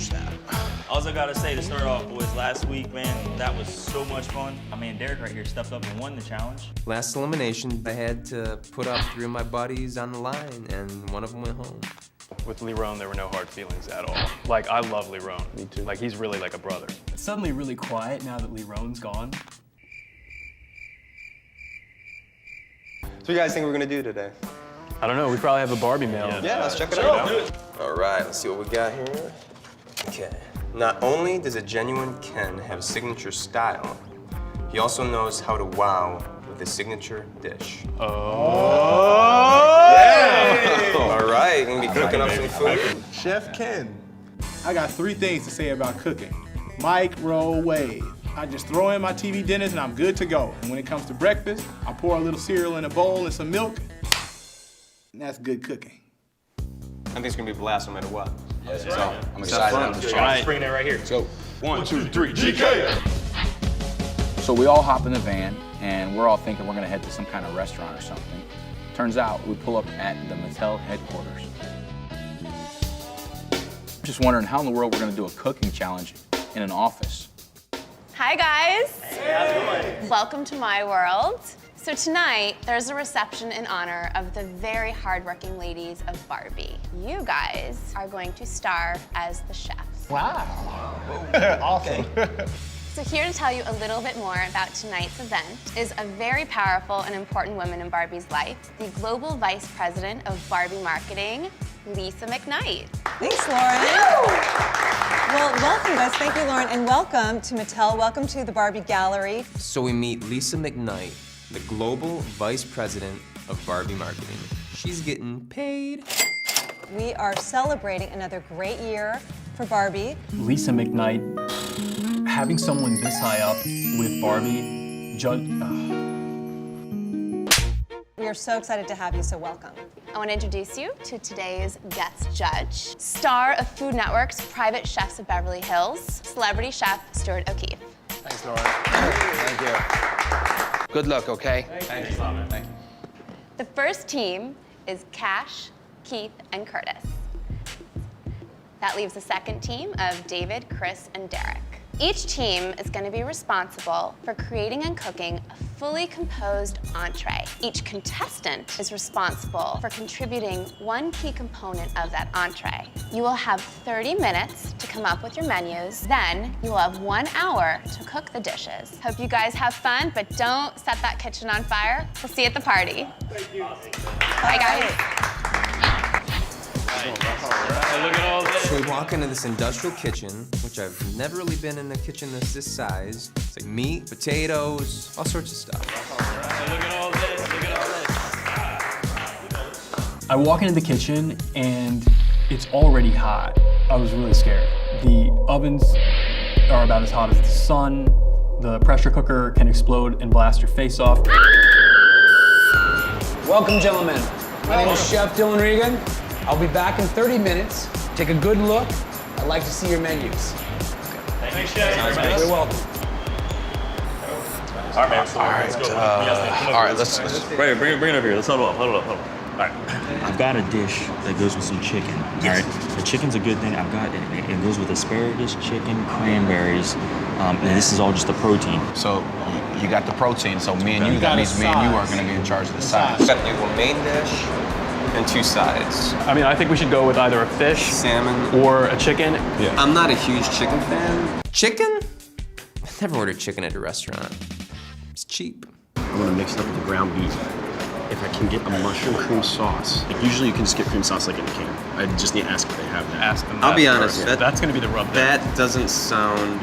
snap. All I gotta say to start off, boys, last week, man, that was so much fun. My man Derek right here stepped up and won the challenge. Last elimination, I had to put up 3 of my buddies on the line, and one of them went home. With Lerone, there were no hard feelings at all. Like, I love Lerone. Me too. Like, he's really like a brother. It's suddenly really quiet now that Lerone's gone. So what do you guys think we're gonna do today? I don't know, we probably have a Barbie mail. Yeah, let's check it out. All right, let's see what we got here. Okay. Not only does a genuine Ken have a signature style, he also knows how to wow with his signature dish. Oh! Yeah! All right, gonna be cooking up some food. Chef Ken. I got 3 things to say about cooking. Microwave. I just throw in my TV dinners and I'm good to go. And when it comes to breakfast, I pour a little cereal in a bowl and some milk, and that's good cooking. I think it's gonna be a blast no matter what. Yeah, so I'm excited about this challenge. Let's bring that right here. Let's go. 1, 2, 3, GK! So we all hop in the van, and we're all thinking we're gonna head to some kind of restaurant or something. Turns out we pull up at the Mattel headquarters. Just wondering how in the world we're gonna do a cooking challenge in an office. Hi guys. Hey, how's it going? Welcome to my world. So tonight, there's a reception in honor of the very hardworking ladies of Barbie. You guys are going to star as the chefs. Wow. Awesome. So here to tell you a little bit more about tonight's event is a very powerful and important woman in Barbie's life, the Global Vice President of Barbie Marketing, Lisa McKnight. Thanks, Lauren. Well, welcome, guys. Thank you, Lauren, and welcome to Mattel. Welcome to the Barbie Gallery. So we meet Lisa McKnight, the Global Vice President of Barbie Marketing. She's getting paid. We are celebrating another great year for Barbie. Lisa McKnight, having someone this high up with Barbie, We are so excited to have you, so welcome. I want to introduce you to today's guest judge, star of Food Network's Private Chefs of Beverly Hills, celebrity chef Stuart O'Keefe. Thanks, Lauren. Thank you. Good luck, okay? Thank you. Thank you. The first team is Cash, Keith, and Curtis. That leaves the second team of David, Chris, and Derek. Each team is going to be responsible for creating and cooking a fully composed entree. Each contestant is responsible for contributing one key component of that entree. You will have 30 minutes to come up with your menus. Then you will have 1 hour to cook the dishes. Hope you guys have fun, but don't set that kitchen on fire. We'll see you at the party. Thank you. Bye, guys. Look at all this. So we walk into this industrial kitchen, which I've never really been in a kitchen that's this size. It's like meat, potatoes, all sorts of stuff. Look at all this. Look at all this. I walk into the kitchen and it's already hot. I was really scared. The ovens are about as hot as the sun. The pressure cooker can explode and blast your face off. Welcome, gentlemen. My name is Chef Dylan Regan. I'll be back in 30 minutes. Take a good look. I'd like to see your menus. Thanks, Chef. You're welcome. All right, man. Let's go. All right, let's Right, bring it over here. Let's huddle up. All right. I've got a dish that goes with some chicken. All right. The chicken's a good thing. I've got it goes with asparagus, chicken, cranberries, and this is all just the protein. So you got the protein, so me and you, that means me and you are gonna be in charge of the sides. We got to do a main dish and 2 sides. I mean, I think we should go with either a fish, Salmon. or a chicken. Yeah. I'm not a huge chicken fan. Chicken? I've never ordered chicken at a restaurant. It's cheap. I'm gonna mix it up with the ground beef. If I can get a mushroom cream sauce, like usually you can just get cream sauce like in a can. I just need to ask if they have that. Ask them. I'll be honest, That's gonna be the rub. That doesn't sound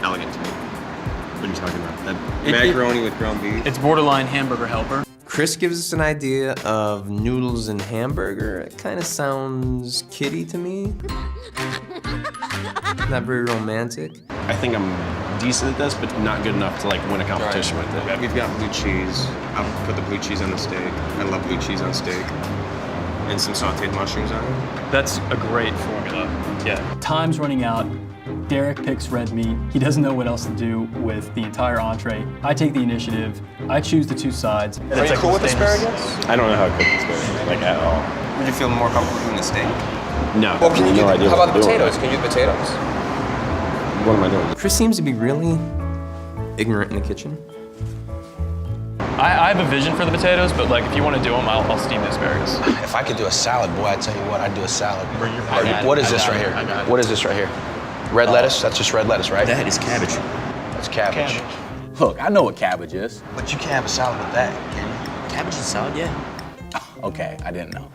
elegant to me. What are you talking about? That macaroni with ground beef. It's borderline hamburger helper. Chris gives us an idea of noodles and hamburger. It kind of sounds kiddie to me. Not very romantic. I think I'm decent at this, but not good enough to like win a competition with it. We've got blue cheese. I'll put the blue cheese on the steak. I love blue cheese on steak. And some sauteed mushrooms on it. That's a great formula. Yeah. Time's running out. Derek picks red meat. He doesn't know what else to do with the entire entree. I take the initiative. I choose the 2 sides. Are you cool with asparagus? I don't know how to cook asparagus, like at all. Would you feel more comfortable doing the steak? No. Well, can you do no idea how what about the to do with potatoes? Can you do the potatoes? What am I doing? Chris seems to be really ignorant in the kitchen. I have a vision for the potatoes, but like if you want to do them, I'll steam the asparagus. If I could do a salad, boy, I tell you what, I'd do a salad. Bring your What is this right here? What is this right here? Red lettuce? That's just red lettuce, right? That is cabbage. That's cabbage. Look, I know what cabbage is. But you can't have a salad with that, can you? Cabbage and salad, yeah. Okay, I didn't know.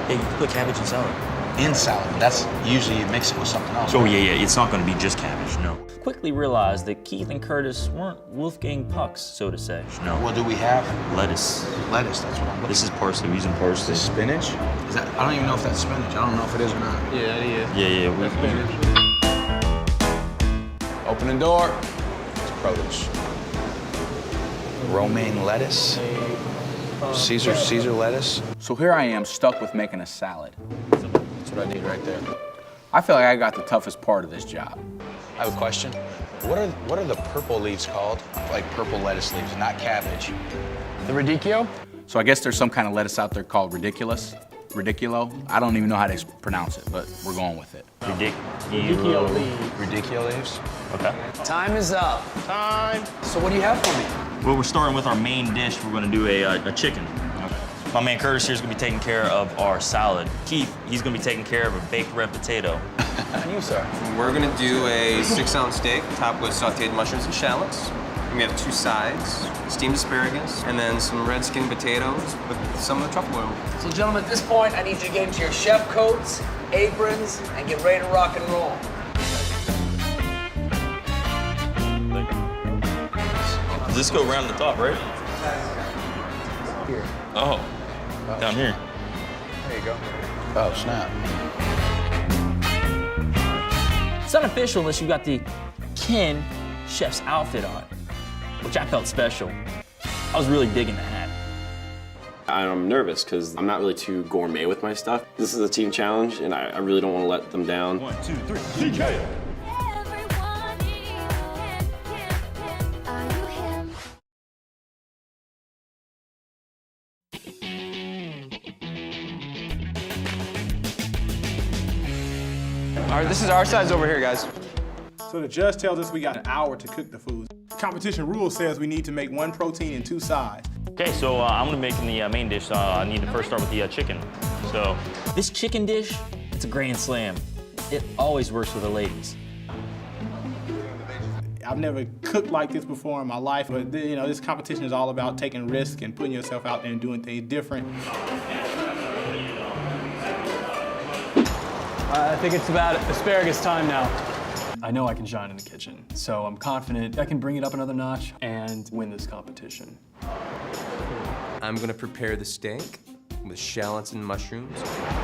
Yeah, you can put cabbage in salad. In salad, but that's usually you mix it with something else. Oh yeah, it's not going to be just cabbage, no. Quickly realized that Keith and Curtis weren't Wolfgang Pucks, so to say. No. What do we have? Lettuce. Lettuce, that's what I'm looking This is parsley. We're using parsley. This spinach? Is that? I don't even know if that's spinach. I don't know if it is or not. Yeah, it is. Yeah. Open the door. It's produce. Romaine lettuce. Caesar lettuce. So here I am stuck with making a salad. That's what I need right there. I feel like I got the toughest part of this job. I have a question. What are the purple leaves called? Like purple lettuce leaves, not cabbage. The radicchio? So I guess there's some kind of lettuce out there called Ridiculo. I don't even know how to pronounce it, but we're going with it. Radicchio leaves. Radicchio leaves? Okay. Time is up. Time. So what do you have for me? Well, we're starting with our main dish. We're going to do a chicken. My man Curtis here is going to be taking care of our salad. Keith, he's going to be taking care of a baked red potato. And you, sir? We're gonna do a 6-ounce steak topped with sauteed mushrooms and shallots. And we have 2 sides, steamed asparagus, and then some red skinned potatoes with some of the truffle oil. So gentlemen, at this point, I need you to get into your chef coats, aprons, and get ready to rock and roll. Does this go around the top, right? Here. Oh, down here. There you go. Oh, snap. It's not official unless you got the Ken chef's outfit on, which I felt special. I was really digging the hat. I'm nervous because I'm not really too gourmet with my stuff. This is a team challenge, and I really don't want to let them down. 1, 2, 3, DK! All right, this is our size over here, guys. So the judge tells us we got an hour to cook the food. Competition rule says we need to make 1 protein and 2 sides. Okay, so I'm gonna make the main dish. I need to first start with the chicken. So this chicken dish, it's a grand slam. It always works for the ladies. I've never cooked like this before in my life, but you know, this competition is all about taking risks and putting yourself out there and doing things different. I think it's about asparagus time now. I know I can shine in the kitchen, so I'm confident I can bring it up another notch and win this competition. I'm gonna prepare the steak with shallots and mushrooms.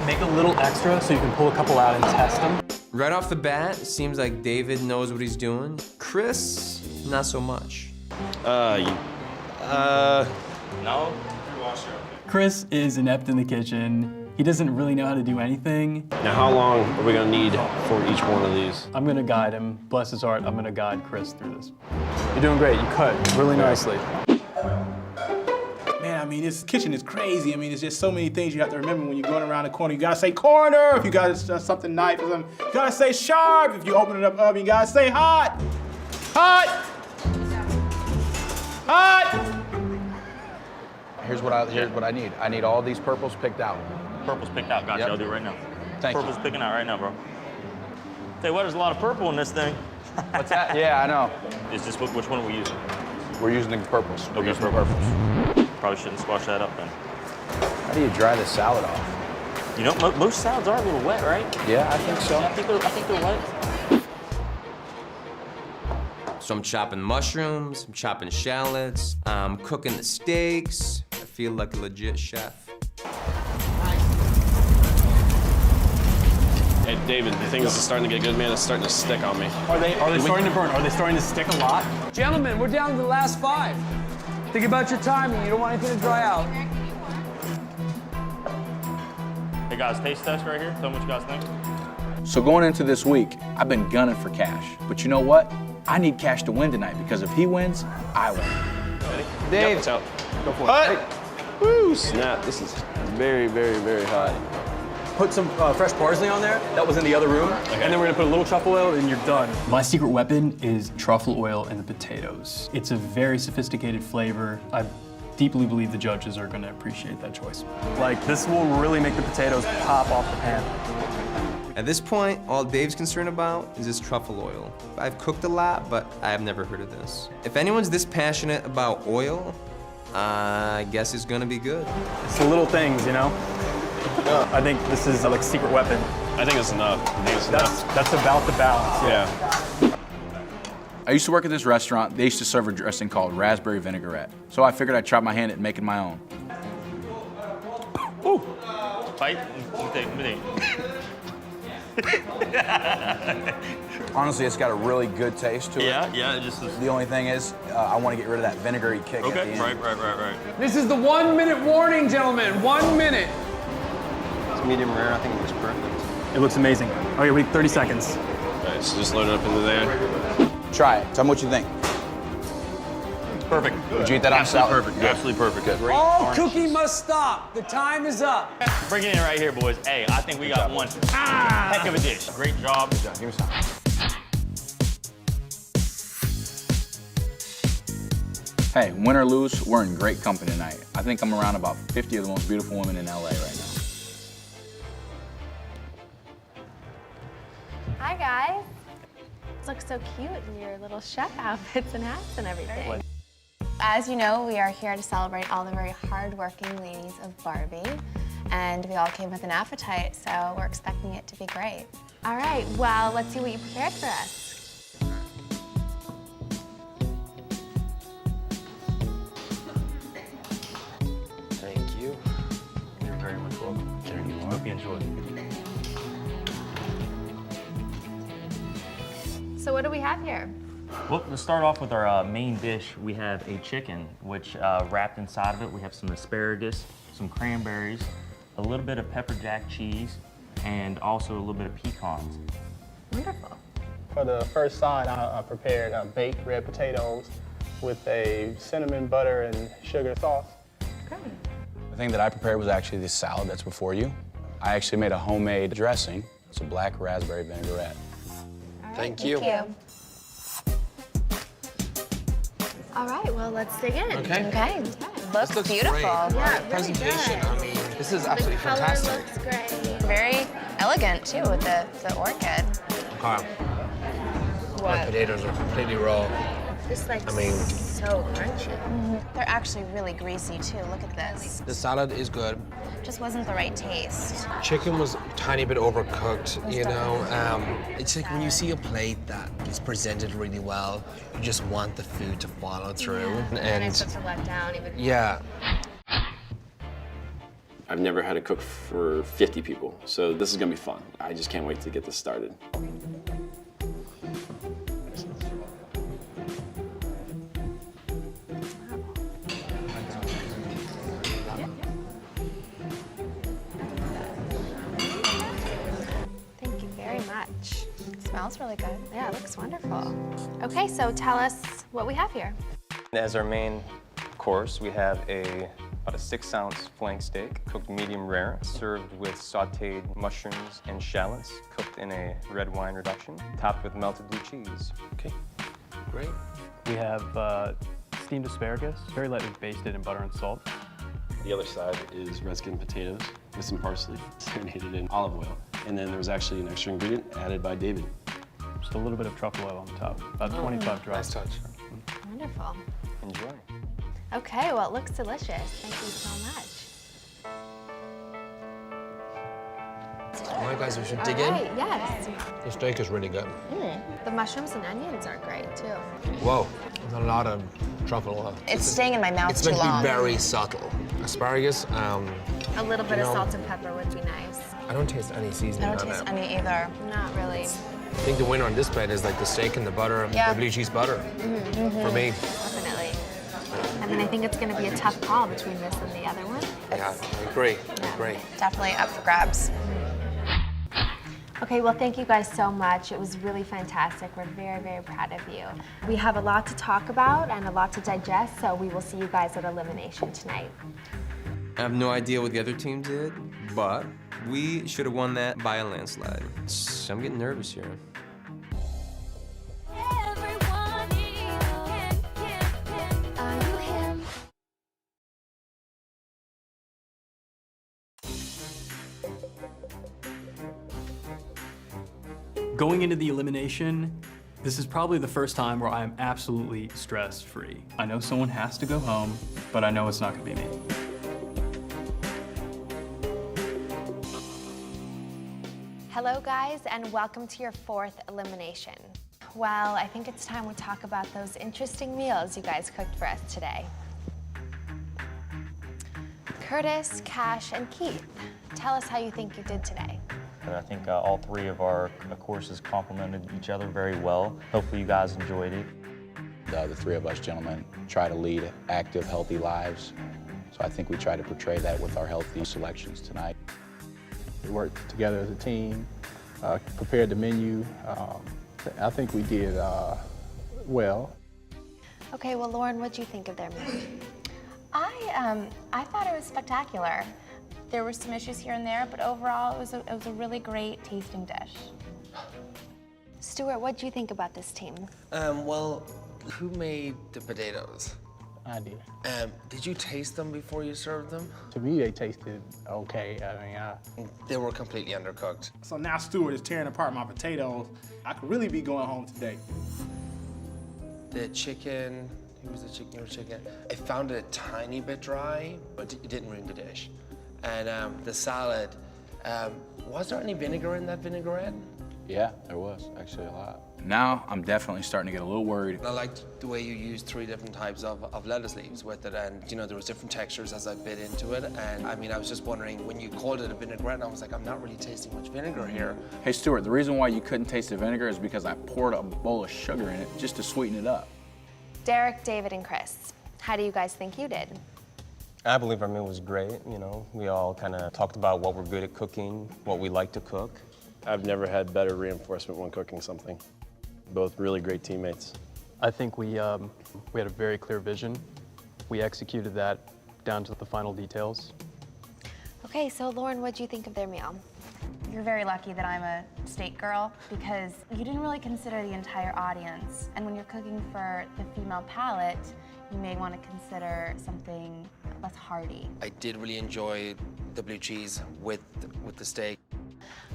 Make a little extra so you can pull a couple out and test them. Right off the bat, it seems like David knows what he's doing. Chris, not so much. No? Chris is inept in the kitchen. He doesn't really know how to do anything. Now, how long are we gonna need for each one of these? I'm gonna guide him. Bless his heart, I'm gonna guide Chris through this. You're doing great. You cut really nicely. Man, I mean, this kitchen is crazy. I mean, it's just so many things you have to remember when you're going around the corner. You gotta say corner if you got something knife or something. You gotta say sharp if you open it up oven. You gotta say hot. Hot! Hot! Here's what I need. I need all these purples picked out. Purple's picked out. Gotcha. Yep. I'll do it right now. Thank Purple's you. picking out right now, bro. Tell you what, there's a lot of purple in this thing. What's that? Yeah, I know. Is this which one are we using? We're using the purples. We're Okay, using the purples. Probably shouldn't squash that up then. How do you dry the salad off? You know, most salads are a little wet, right? Yeah, I think so. I think they're wet. So I'm chopping mushrooms, I'm chopping shallots, I'm cooking the steaks. I feel like a legit chef. Hey, David, things are starting to get good, man. It's starting to stick on me. Are they starting to burn? Are they starting to stick a lot? Gentlemen, we're down to the last 5. Think about your timing. You don't want anything to dry out. Hey guys, taste test right here. Tell me what you guys think. So going into this week, I've been gunning for Cash. But you know what? I need Cash to win tonight because if he wins, I win. Ready? Dave, yep, go for it. Hey. Woo, snap. This is very, very, very hot. put some fresh parsley on there. That was in the other room. And then we're gonna put a little truffle oil and you're done. My secret weapon is truffle oil in the potatoes. It's a very sophisticated flavor. I deeply believe the judges are gonna appreciate that choice. Like, this will really make the potatoes pop off the pan. At this point, all Dave's concerned about is his truffle oil. I've cooked a lot, but I have never heard of this. If anyone's this passionate about oil, I guess it's gonna be good. It's the little things, you know? I think this is like a secret weapon. I think it's enough. That's about the balance, Yeah. I used to work at this restaurant. They used to serve a dressing called raspberry vinaigrette. So I figured I'd try my hand at making my own. Ooh. Honestly, it's got a really good taste to it. Yeah, it just is. The only thing is, I want to get rid of that vinegary kick at the end. Right. This is the 1 minute warning, gentlemen. 1 minute. It's medium rare. I think it looks perfect. It looks amazing. Okay, wait 30 seconds. All right, so just load it up into there. Try it. Tell me what you think. Perfect. Would you eat that on salad? Perfect. Good. Absolutely perfect. Good. All cooking must stop. The time is up. Bring it in right here, boys. Hey, I think we got one heck of a dish. Great job. Good job. Give me some. Hey, win or lose, we're in great company tonight. I think I'm around about 50 of the most beautiful women in LA right now. Hi, guys. You look so cute in your little chef outfits and hats and everything. As you know, we are here to celebrate all the very hardworking ladies of Barbie. And we all came with an appetite, so we're expecting it to be great. All right, well, let's see what you prepared for us. Thank you. You're very much welcome. Hope you enjoy. So what do we have here? Well, to start off with our main dish, we have a chicken, which wrapped inside of it, we have some asparagus, some cranberries, a little bit of pepper jack cheese, and also a little bit of pecans. Wonderful. For the first side, I prepared baked red potatoes with a cinnamon butter and sugar sauce. Great. The thing that I prepared was actually the salad that's before you. I actually made a homemade dressing. It's a black raspberry vinaigrette. All right, Thank you. All right, well, let's dig in. Okay. Looks beautiful. Great. Yeah, really Presentation, good. I mean, this is absolutely The color fantastic. looks great. Very elegant, too, with the orchid. Okay. My potatoes are completely raw. This like I mean- so crunchy. They're actually really greasy, too. Look at this. The salad is good. Just wasn't the right taste. Chicken was a tiny bit overcooked, you know. It's like when you see a plate that is presented really well, you just want the food to follow through. And it's such a letdown. Even. Yeah. I've never had to cook for 50 people, so this is gonna be fun. I just can't wait to get this started. Thank you very much. Smells really good. Yeah, it looks wonderful. Okay, so tell us what we have here. As our main course, we have about a 6-ounce flank steak, cooked medium rare, served with sauteed mushrooms and shallots, cooked in a red wine reduction, topped with melted blue cheese. Okay, great. We have steamed asparagus, very lightly basted in butter and salt. The other side is red skin potatoes with some parsley, marinated in olive oil. And then there was actually an extra ingredient added by David. Just a little bit of truffle oil on the top, about 25 drops. Nice touch. Wonderful. Enjoy. Okay, well, it looks delicious. Thank you so much. All right, guys, we should dig All in. right, yes. The steak is really good. The mushrooms and onions are great, too. Whoa, there's a lot of truffle oil. It's staying in my mouth It's too meant to long. be very subtle. Asparagus, A little bit you of know, salt and pepper would be nice. I don't taste any seasoning I don't on taste it. any either. Not really. I think the winner on this plate is like the steak and the butter, Yeah. the blue cheese butter. For me. Definitely. And then I think it's going to be a tough call between this and the other one. Yeah, I agree. I agree. Definitely up for grabs. Okay, well, thank you guys so much. It was really fantastic. We're very, very proud of you. We have a lot to talk about and a lot to digest, so we will see you guys at Elimination tonight. I have no idea what the other team did, but We should have won that by a landslide. I'm getting nervous here. Going into the elimination, this is probably the first time where I'm absolutely stress-free. I know someone has to go home, but I know it's not gonna be me. Hello guys, and welcome to your 4th elimination. Well, I think it's time we talk about those interesting meals you guys cooked for us today. Curtis, Cash, and Keith, tell us how you think you did today. I think all 3 of our courses complemented each other very well. Hopefully you guys enjoyed it. The 3 of us gentlemen try to lead active, healthy lives. So I think we try to portray that with our healthy selections tonight. We worked together as a team, prepared the menu. I think we did well. Okay, well, Lauren, what do you think of their meal? I thought it was spectacular. There were some issues here and there, but overall, it was a really great tasting dish. Stuart, what do you think about this team? Well, who made the potatoes? I did. Did you taste them before you served them? To me, they tasted okay. They were completely undercooked. So now Stuart is tearing apart my potatoes. I could really be going home today. The chicken, it was the chicken or chicken. I found it a tiny bit dry, but it didn't ruin the dish. And the salad, was there any vinegar in that vinaigrette? Yeah, there was actually a lot. Now I'm definitely starting to get a little worried. I liked the way you used 3 different types of lettuce leaves with it, and you know there was different textures as I bit into it. And I mean, I was just wondering when you called it a vinaigrette, and I was like, I'm not really tasting much vinegar here. Hey Stuart, the reason why you couldn't taste the vinegar is because I poured a bowl of sugar in it just to sweeten it up. Derek, David, and Chris, how do you guys think you did? I believe our meal was great. You know, we all kind of talked about what we're good at cooking, what we like to cook. I've never had better reinforcement when cooking something. Both really great teammates. I think we had a very clear vision. We executed that down to the final details. Okay, so Lauren, what do you think of their meal? You're very lucky that I'm a steak girl because you didn't really consider the entire audience. And when you're cooking for the female palate, you may want to consider something less hearty. I did really enjoy the blue cheese with the steak.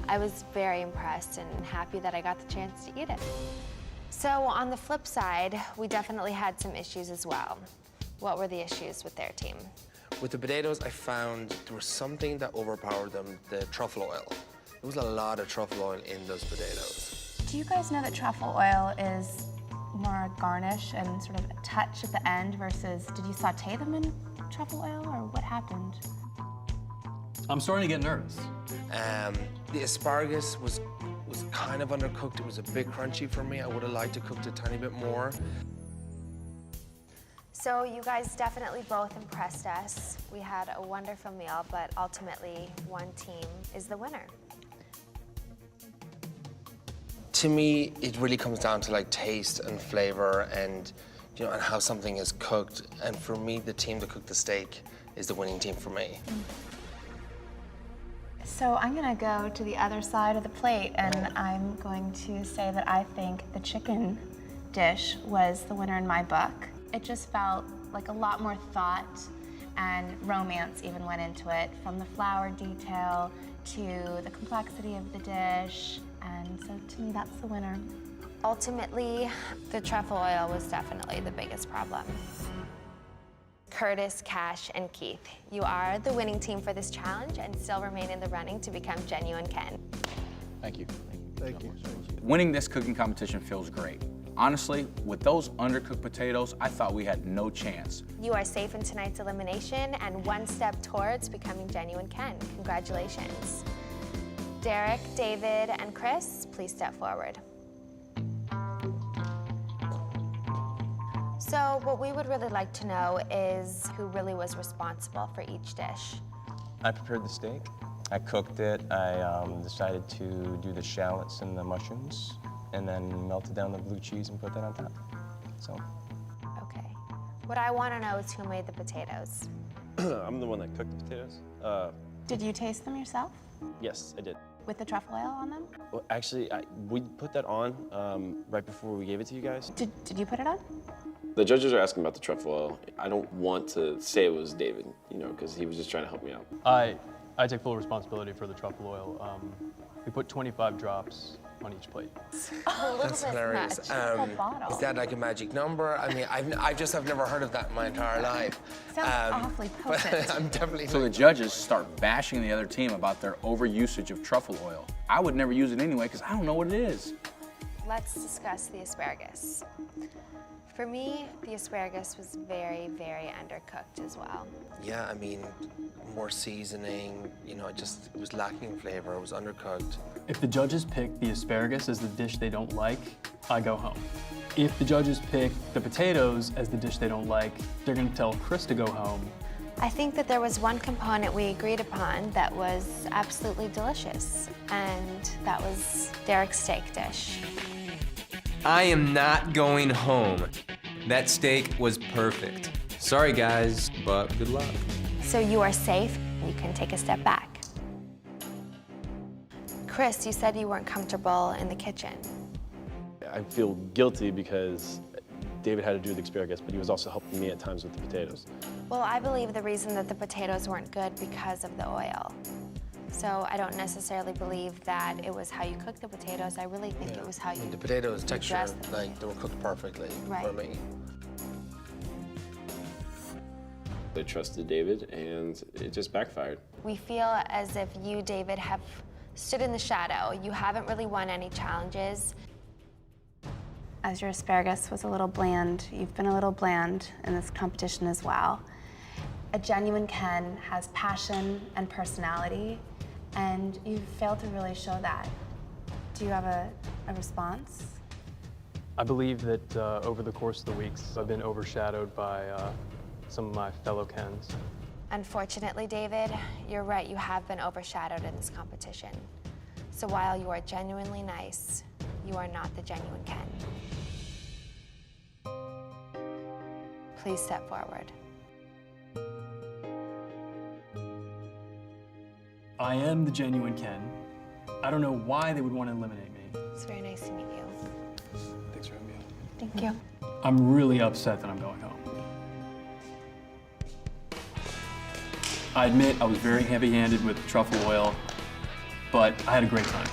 I was very impressed and happy that I got the chance to eat it. So on the flip side, we definitely had some issues as well. What were the issues with their team? With the potatoes, I found there was something that overpowered them, the truffle oil. There was a lot of truffle oil in those potatoes. Do you guys know that truffle oil is more garnish and sort of a touch at the end versus, did you saute them in truffle oil or what happened? I'm starting to get nervous. The asparagus was kind of undercooked. It was a bit crunchy for me. I would have liked to cook it a tiny bit more. So you guys definitely both impressed us. We had a wonderful meal, but ultimately one team is the winner. To me, it really comes down to like taste and flavor and, you know, and how something is cooked. And for me, the team that cooked the steak is the winning team for me. So I'm gonna go to the other side of the plate and I'm going to say that I think the chicken dish was the winner in my book. It just felt like a lot more thought and romance even went into it, from the flour detail to the complexity of the dish. And so to me, that's the winner. Ultimately, the truffle oil was definitely the biggest problem. Curtis, Cash, and Keith, you are the winning team for this challenge and still remain in the running to become Genuine Ken. Thank you. Thank you. Winning this cooking competition feels great. Honestly, with those undercooked potatoes, I thought we had no chance. You are safe in tonight's elimination and one step towards becoming Genuine Ken. Congratulations. Derek, David, and Chris, please step forward. So what we would really like to know is who really was responsible for each dish. I prepared the steak. I cooked it. I decided to do the shallots and the mushrooms, and then melted down the blue cheese and put that on top. So. Okay. What I want to know is who made the potatoes. I'm the one that cooked the potatoes. Did you taste them yourself? Yes, I did. With the truffle oil on them? Well, actually, we put that on right before we gave it to you guys. Did you put it on? The judges are asking about the truffle oil. I don't want to say it was David, you know, because he was just trying to help me out. I take full responsibility for the truffle oil. We put 25 drops on each plate. That's hilarious. Is that like a magic number? I mean, I've never heard of that in my entire life. Sounds awfully potent. But I'm definitely. So the judges start bashing the other team about their overusage of truffle oil. I would never use it anyway because I don't know what it is. Let's discuss the asparagus. For me, the asparagus was very, very undercooked as well. Yeah, I mean, more seasoning, you know, it was lacking in flavor, it was undercooked. If the judges pick the asparagus as the dish they don't like, I go home. If the judges pick the potatoes as the dish they don't like, they're gonna tell Chris to go home. I think that there was one component we agreed upon that was absolutely delicious, and that was Derek's steak dish. I am not going home. That steak was perfect. Sorry guys, but good luck. So you are safe, you can take a step back. Chris, you said you weren't comfortable in the kitchen. I feel guilty because David had to do the asparagus, but he was also helping me at times with the potatoes. Well, I believe the reason that the potatoes weren't good because of the oil. So I don't necessarily believe that it was how you cooked the potatoes. I really think it was how you The potatoes texture, dressed them. like they were cooked perfectly for me. I trusted David, and it just backfired. We feel as if you, David, have stood in the shadow. You haven't really won any challenges. As your asparagus was a little bland, you've been a little bland in this competition as well. A genuine Ken has passion and personality, and you've failed to really show that. Do you have a response? I believe that over the course of the weeks, I've been overshadowed by some of my fellow Kens. Unfortunately, David, you're right, you have been overshadowed in this competition. So while you are genuinely nice, you are not the genuine Ken. Please step forward. I am the genuine Ken. I don't know why they would want to eliminate me. It's very nice to meet you. Thanks for having me on. Thank you. I'm really upset that I'm going home. I admit I was very heavy-handed with truffle oil, but I had a great time.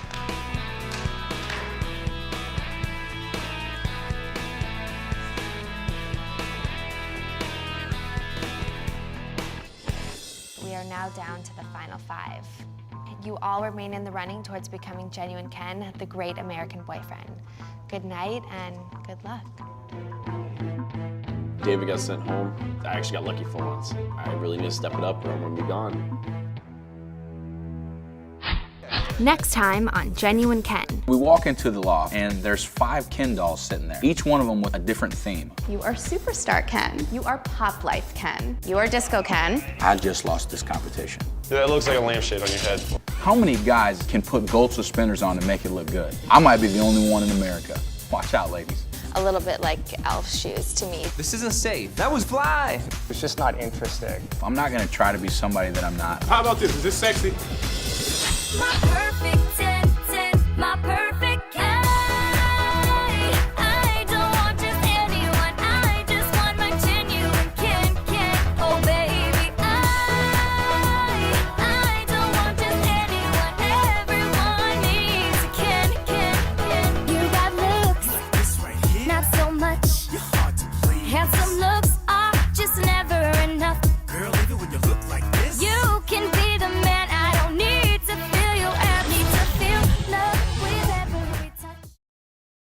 We are now down to the final 5. You all remain in the running towards becoming genuine Ken, the great American boyfriend. Good night and good luck. David got sent home. I actually got lucky for once. I really need to step it up or I'm gonna be gone. Next time on Genuine Ken. We walk into the loft and there's 5 Ken dolls sitting there, each one of them with a different theme. You are Superstar Ken. You are Pop Life Ken. You are Disco Ken. I just lost this competition. That looks like a lampshade on your head. How many guys can put gold suspenders on and make it look good? I might be the only one in America. Watch out, ladies. A little bit like elf shoes to me. This isn't safe. That was fly. It's just not interesting. I'm not gonna try to be somebody that I'm not. How about this? Is this sexy? My perfect